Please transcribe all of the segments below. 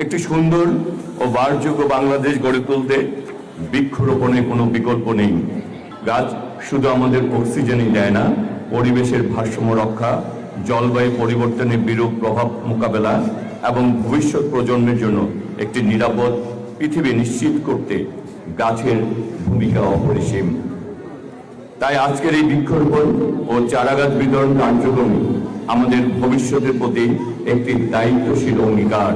একটি সুন্দর ও বাসযোগ্য বাংলাদেশ গড়ে তুলতে বৃক্ষরোপণে কোনো বিকল্প নেই। গাছ শুধু আমাদের অক্সিজেনই দেয় না, পরিবেশের ভারসাম্য রক্ষা, জলবায়ু পরিবর্তনের বিরূপ প্রভাব মোকাবেলা এবং ভবিষ্যৎ প্রজন্মের জন্য একটি নিরাপদ পৃথিবী নিশ্চিত করতে গাছের ভূমিকা অপরিসীম। তাই আজকের এই বৃক্ষরোপণ ও চারাগাছ বিতরণ কার্যক্রম আমাদের ভবিষ্যতের প্রতি একটি দায়িত্বশীল অঙ্গীকার।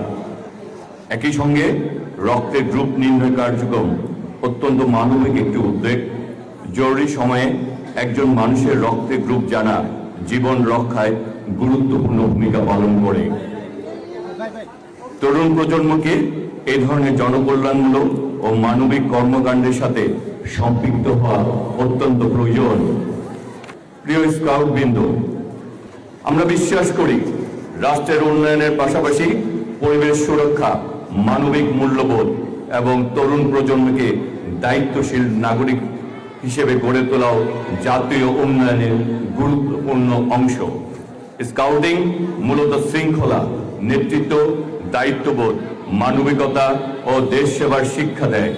একই সঙ্গে রক্তের গ্রুপ নির্ণয় কার্যক্রম অত্যন্ত মানবিক একটি উদ্যোগ। জরুরি সময়ে একজন মানুষের রক্তের গ্রুপ জানা জীবন রক্ষায় গুরুত্বপূর্ণ ভূমিকা পালন করে। তরুণ প্রজন্মকে এই ধরনের জনকল্যাণমূলক ও মানবিক কর্মকাণ্ডের সাথে সম্পৃক্ত হওয়া অত্যন্ত প্রয়োজন। প্রিয় স্কাউট বৃন্দ, আমরা বিশ্বাস করি রাষ্ট্রের উন্নয়নের পাশাপাশি পরিবেশ সুরক্ষা, মানবিক মূল্যবোধ এবং তরুণ প্রজন্মকে দায়িত্বশীল নাগরিক হিসেবে গড়ে তোলাও জাতীয় উন্নয়নের গুরুত্বপূর্ণ অংশ। স্কাউটিং মূলত শৃঙ্খলা, নেতৃত্ব, দায়িত্ববোধ, মানবিকতা ও দেশ সেবার শিক্ষা দেয়।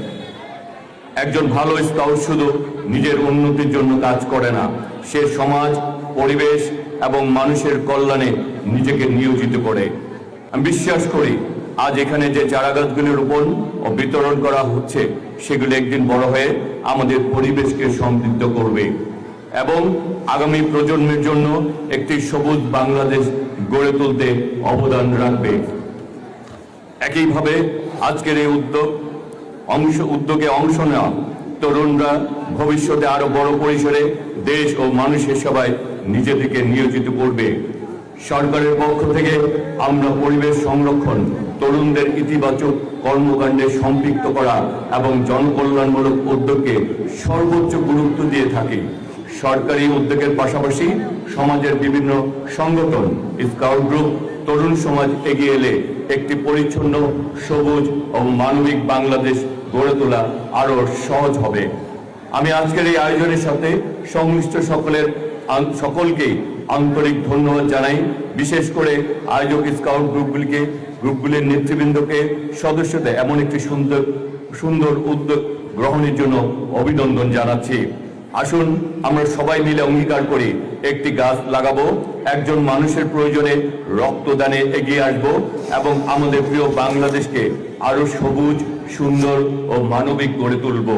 একজন ভালো স্কাউট শুধু নিজের উন্নতির জন্য কাজ করে না, সে সমাজ, পরিবেশ এবং মানুষের কল্যাণে নিজেকে নিয়োজিত করে। আমি বিশ্বাস করি আজ এখানে যে চারাগাছগুলি রোপণ ও বিতরণ করা হচ্ছে সেগুলি একদিন বড় হয়ে আমাদের পরিবেশকে সমৃদ্ধ করবে এবং আগামী প্রজন্মের জন্য একটি সবুজ বাংলাদেশ গড়ে তুলতে অবদান রাখবে। একইভাবে আজকের এই উদ্যোগে অংশ নেওয়া তরুণরা ভবিষ্যতে আরো বড় পরিসরে দেশ ও মানুষের সেবায় নিজেদেরকে নিয়োজিত করবে। সরকারের পক্ষ থেকে আমরা পরিবেশ সংরক্ষণ, তরুণদের ইতিবাচক কর্মকাণ্ডে সম্পৃক্ত করা এবং জনকল্যাণমূলক উদ্যোগকে সর্বোচ্চ গুরুত্ব দিয়ে থাকি। সরকারি উদ্যোগের পাশাপাশি সমাজের বিভিন্ন সংগঠন, স্কাউট গ্রুপ, তরুণ সমাজ এগিয়ে এলে একটি পরিচ্ছন্ন, সবুজ ও মানবিক বাংলাদেশ গড়ে তোলা আরো সহজ হবে। আমি আজকের এই আয়োজনের সাথে সংশ্লিষ্ট সকলকেই আন্তরিক ধন্যবাদ জানাই। বিশেষ করে আয়োজক স্কাউট গ্রুপগুলির নেতৃবৃন্দকে, সদস্যদের এমন একটি সুন্দর উদ্যোগ গ্রহণের জন্য অভিনন্দন জানাচ্ছি। আসুন আমরা সবাই মিলে অঙ্গীকার করি একটি গাছ লাগাবো, একজন মানুষের প্রয়োজনে রক্তদানে এগিয়ে আসবো এবং আমাদের প্রিয় বাংলাদেশকে আরো সবুজ, সুন্দর ও মানবিক গড়ে তুলবো।